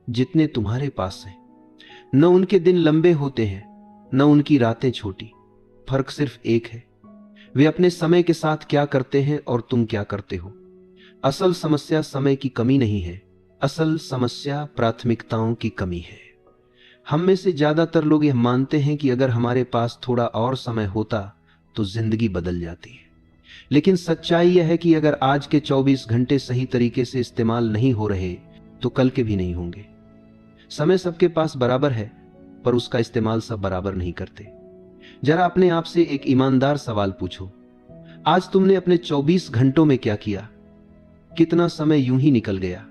जितने तुम्हारे पास हैं। न उनके दिन लंबे होते हैं, न उनकी रातें छोटी। फर्क सिर्फ एक है, वे अपने समय के साथ क्या करते हैं और तुम क्या करते हो। असल समस्या समय की कमी नहीं है, असल समस्या प्राथमिकताओं की कमी है। हम में से ज्यादातर लोग यह मानते हैं कि अगर हमारे पास थोड़ा और समय होता तो जिंदगी बदल जाती है। लेकिन सच्चाई यह है कि अगर आज के 24 घंटे सही तरीके से इस्तेमाल नहीं हो रहे तो कल के भी नहीं होंगे। समय सबके पास बराबर है, पर उसका इस्तेमाल सब बराबर नहीं करते। जरा अपने आप से एक ईमानदार सवाल पूछो, आज तुमने अपने 24 घंटों में क्या किया? कितना समय यूं ही निकल गया,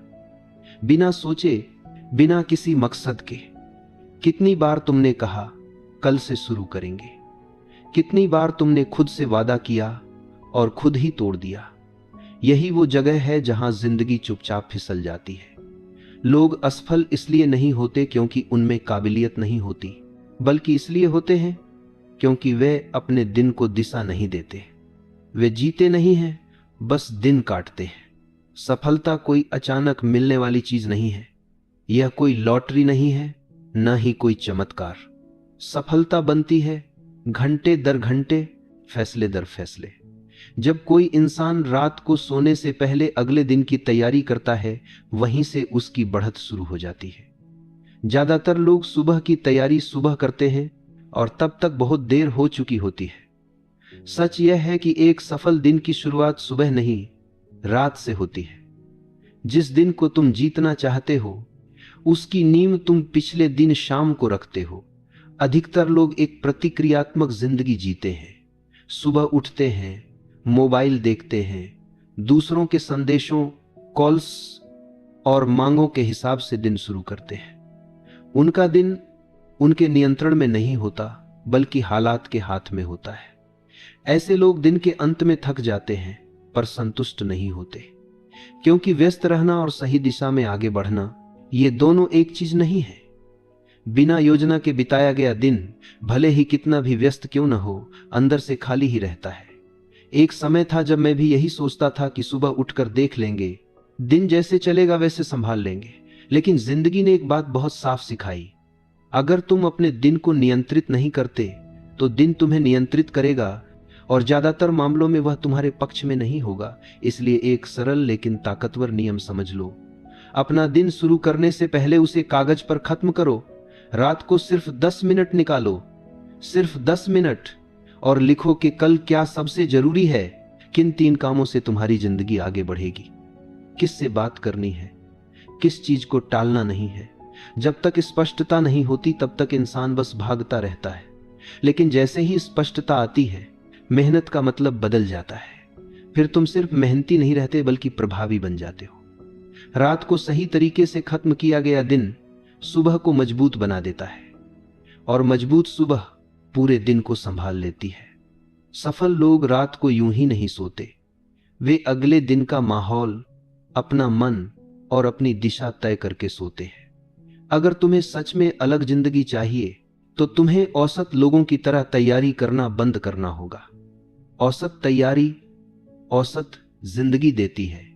बिना सोचे, बिना किसी मकसद के? कितनी बार तुमने कहा कल से शुरू करेंगे? कितनी बार तुमने खुद से वादा किया और खुद ही तोड़ दिया? यही वो जगह है जहां जिंदगी चुपचाप फिसल जाती है। लोग असफल इसलिए नहीं होते क्योंकि उनमें काबिलियत नहीं होती, बल्कि इसलिए होते हैं क्योंकि वे अपने दिन को दिशा नहीं देते। वे जीते नहीं हैं, बस दिन काटते हैं। सफलता कोई अचानक मिलने वाली चीज नहीं है, यह कोई लॉटरी नहीं है, न ही कोई चमत्कार। सफलता बनती है घंटे दर घंटे, फैसले दर फैसले। जब कोई इंसान रात को सोने से पहले अगले दिन की तैयारी करता है, वहीं से उसकी बढ़त शुरू हो जाती है। ज्यादातर लोग सुबह की तैयारी सुबह करते हैं और तब तक बहुत देर हो चुकी होती है। सच यह है कि एक सफल दिन की शुरुआत सुबह नहीं, रात से होती है। जिस दिन को तुम जीतना चाहते हो, उसकी नींव तुम पिछले दिन शाम को रखते हो। अधिकतर लोग एक प्रतिक्रियात्मक जिंदगी जीते हैं। सुबह उठते हैं, मोबाइल देखते हैं, दूसरों के संदेशों, कॉल्स और मांगों के हिसाब से दिन शुरू करते हैं। उनका दिन उनके नियंत्रण में नहीं होता, बल्कि हालात के हाथ में होता है। ऐसे लोग दिन के अंत में थक जाते हैं, पर संतुष्ट नहीं होते, क्योंकि व्यस्त रहना और सही दिशा में आगे बढ़ना, ये दोनों एक चीज नहीं है। बिना योजना के बिताया गया दिन, भले ही कितना भी व्यस्त क्यों न हो, अंदर से खाली ही रहता है। एक समय था जब मैं भी यही सोचता था कि सुबह उठकर देख लेंगे, दिन जैसे चलेगा वैसे संभाल लेंगे। लेकिन जिंदगी ने एक बात बहुत साफ सिखाई, अगर तुम अपने दिन को नियंत्रित नहीं करते तो दिन तुम्हें नियंत्रित करेगा, और ज्यादातर मामलों में वह तुम्हारे पक्ष में नहीं होगा। इसलिए एक सरल लेकिन ताकतवर नियम समझ लो, अपना दिन शुरू करने से पहले उसे कागज पर खत्म करो। रात को सिर्फ 10 मिनट निकालो, सिर्फ 10 मिनट, और लिखो कि कल क्या सबसे जरूरी है, किन 3 कामों से तुम्हारी जिंदगी आगे बढ़ेगी, किससे बात करनी है, किस चीज को टालना नहीं है। जब तक स्पष्टता नहीं होती तब तक इंसान बस भागता रहता है, लेकिन जैसे ही स्पष्टता आती है, मेहनत का मतलब बदल जाता है। फिर तुम सिर्फ मेहनती नहीं रहते, बल्कि प्रभावी बन जाते हो। रात को सही तरीके से खत्म किया गया दिन सुबह को मजबूत बना देता है, और मजबूत सुबह पूरे दिन को संभाल लेती है। सफल लोग रात को यूं ही नहीं सोते, वे अगले दिन का माहौल, अपना मन और अपनी दिशा तय करके सोते हैं। अगर तुम्हें सच में अलग जिंदगी चाहिए तो तुम्हें औसत लोगों की तरह तैयारी करना बंद करना होगा। औसत तैयारी औसत जिंदगी देती है।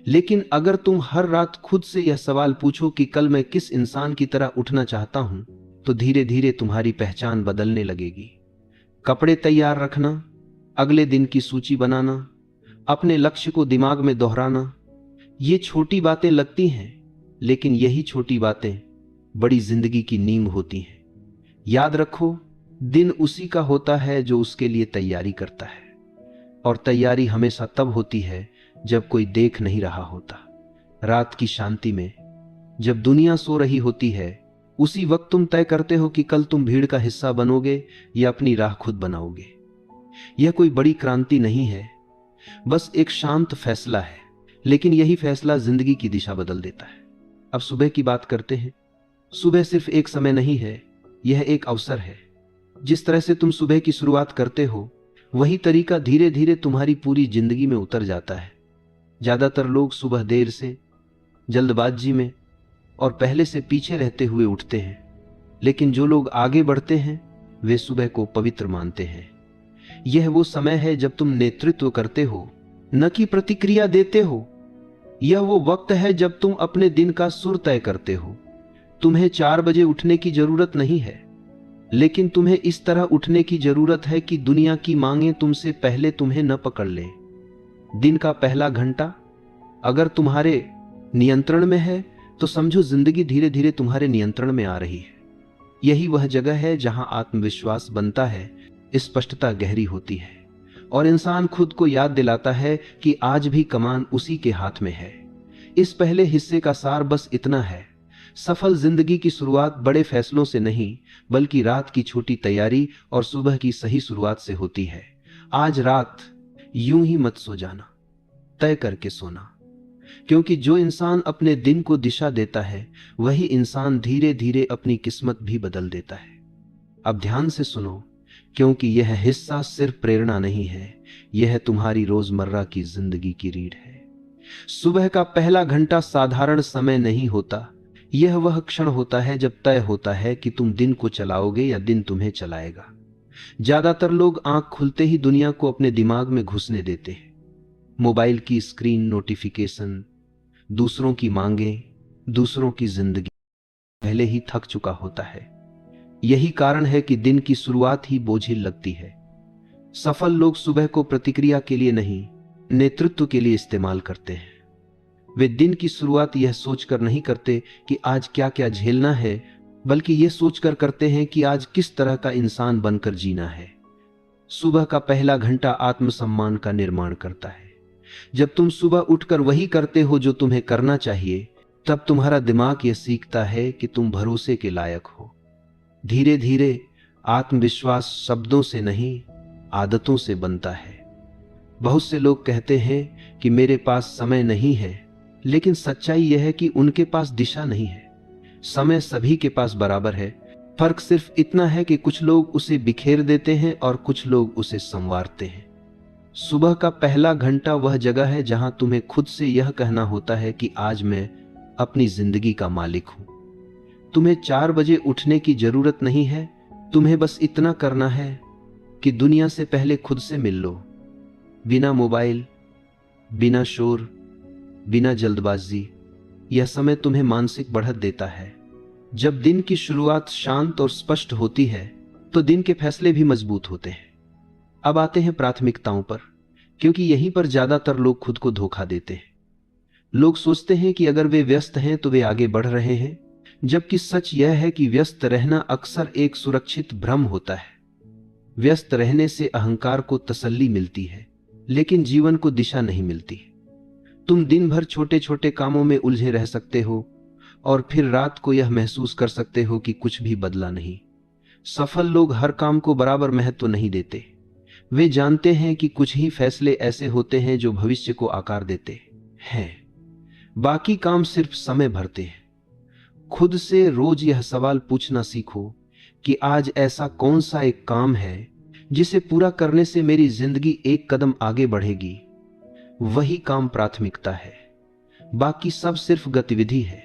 लेकिन अगर तुम हर रात खुद से यह सवाल पूछो कि कल मैं किस इंसान की तरह उठना चाहता हूं, तो धीरे धीरे तुम्हारी पहचान बदलने लगेगी। कपड़े तैयार रखना, अगले दिन की सूची बनाना, अपने लक्ष्य को दिमाग में दोहराना, ये छोटी बातें लगती हैं, लेकिन यही छोटी बातें बड़ी जिंदगी की नींव होती हैं। याद रखो, दिन उसी का होता है जो उसके लिए तैयारी करता है, और तैयारी हमेशा तब होती है जब कोई देख नहीं रहा होता। रात की शांति में, जब दुनिया सो रही होती है, उसी वक्त तुम तय करते हो कि कल तुम भीड़ का हिस्सा बनोगे या अपनी राह खुद बनाओगे। यह कोई बड़ी क्रांति नहीं है, बस एक शांत फैसला है, लेकिन यही फैसला जिंदगी की दिशा बदल देता है। अब सुबह की बात करते हैं। सुबह सिर्फ एक समय नहीं है, यह एक अवसर है। जिस तरह से तुम सुबह की शुरुआत करते हो, वही तरीका धीरे धीरे तुम्हारी पूरी जिंदगी में उतर जाता है। ज्यादातर लोग सुबह देर से, जल्दबाजी में और पहले से पीछे रहते हुए उठते हैं, लेकिन जो लोग आगे बढ़ते हैं वे सुबह को पवित्र मानते हैं। यह वो समय है जब तुम नेतृत्व करते हो, न कि प्रतिक्रिया देते हो। यह वो वक्त है जब तुम अपने दिन का सुर तय करते हो। तुम्हें 4 बजे उठने की जरूरत नहीं है, लेकिन तुम्हें इस तरह उठने की जरूरत है कि दुनिया की मांगें तुमसे पहले तुम्हें न पकड़ ले। दिन का पहला घंटा अगर तुम्हारे नियंत्रण में है तो समझो जिंदगी धीरे धीरे तुम्हारे नियंत्रण में आ रही है। यही वह जगह है जहां आत्मविश्वास बनता है, स्पष्टता गहरी होती है और इंसान खुद को याद दिलाता है कि आज भी कमान उसी के हाथ में है। इस पहले हिस्से का सार बस इतना है, सफल जिंदगी की शुरुआत बड़े फैसलों से नहीं, बल्कि रात की छोटी तैयारी और सुबह की सही शुरुआत से होती है। आज रात यूं ही मत सो जाना, तय करके सोना, क्योंकि जो इंसान अपने दिन को दिशा देता है वही इंसान धीरे धीरे अपनी किस्मत भी बदल देता है। अब ध्यान से सुनो, क्योंकि यह हिस्सा सिर्फ प्रेरणा नहीं है, यह तुम्हारी रोजमर्रा की जिंदगी की रीढ़ है। सुबह का पहला घंटा साधारण समय नहीं होता, यह वह क्षण होता है जब तय होता है कि तुम दिन को चलाओगे या दिन तुम्हें चलाएगा। ज्यादातर लोग आंख खुलते ही दुनिया को अपने दिमाग में घुसने देते हैं। मोबाइल की स्क्रीन, नोटिफिकेशन, दूसरों की मांगें, दूसरों की जिंदगी पहले ही थक चुका होता है। यही कारण है कि दिन की शुरुआत ही बोझिल लगती है। सफल लोग सुबह को प्रतिक्रिया के लिए नहीं, नेतृत्व के लिए इस्तेमाल करते हैं। वे दिन की शुरुआत यह सोचकर नहीं करते कि आज क्या क्या झेलना है, बल्कि यह सोचकर करते हैं कि आज किस तरह का इंसान बनकर जीना है। सुबह का पहला घंटा आत्मसम्मान का निर्माण करता है। जब तुम सुबह उठकर वही करते हो जो तुम्हें करना चाहिए, तब तुम्हारा दिमाग यह सीखता है कि तुम भरोसे के लायक हो। धीरे धीरे आत्मविश्वास शब्दों से नहीं, आदतों से बनता है। बहुत से लोग कहते हैं कि मेरे पास समय नहीं है, लेकिन सच्चाई यह है कि उनके पास दिशा नहीं है। समय सभी के पास बराबर है, फर्क सिर्फ इतना है कि कुछ लोग उसे बिखेर देते हैं और कुछ लोग उसे संवारते हैं। सुबह का पहला घंटा वह जगह है जहां तुम्हें खुद से यह कहना होता है कि आज मैं अपनी जिंदगी का मालिक हूं। तुम्हें 4 बजे उठने की जरूरत नहीं है, तुम्हें बस इतना करना है कि दुनिया से पहले खुद से मिल लो। बिना मोबाइल, बिना शोर, बिना जल्दबाजी। यह समय तुम्हें मानसिक बढ़त देता है। जब दिन की शुरुआत शांत और स्पष्ट होती है तो दिन के फैसले भी मजबूत होते हैं। अब आते हैं प्राथमिकताओं पर, क्योंकि यहीं पर ज्यादातर लोग खुद को धोखा देते हैं। लोग सोचते हैं कि अगर वे व्यस्त हैं तो वे आगे बढ़ रहे हैं, जबकि सच यह है कि व्यस्त रहना अक्सर एक सुरक्षित भ्रम होता है। व्यस्त रहने से अहंकार को तसल्ली मिलती है, लेकिन जीवन को दिशा नहीं मिलती। तुम दिन भर छोटे छोटे कामों में उलझे रह सकते हो और फिर रात को यह महसूस कर सकते हो कि कुछ भी बदला नहीं। सफल लोग हर काम को बराबर महत्व नहीं देते। वे जानते हैं कि कुछ ही फैसले ऐसे होते हैं जो भविष्य को आकार देते हैं, बाकी काम सिर्फ समय भरते हैं। खुद से रोज यह सवाल पूछना सीखो कि आज ऐसा कौन सा एक काम है जिसे पूरा करने से मेरी जिंदगी एक कदम आगे बढ़ेगी। वही काम प्राथमिकता है, बाकी सब सिर्फ गतिविधि है।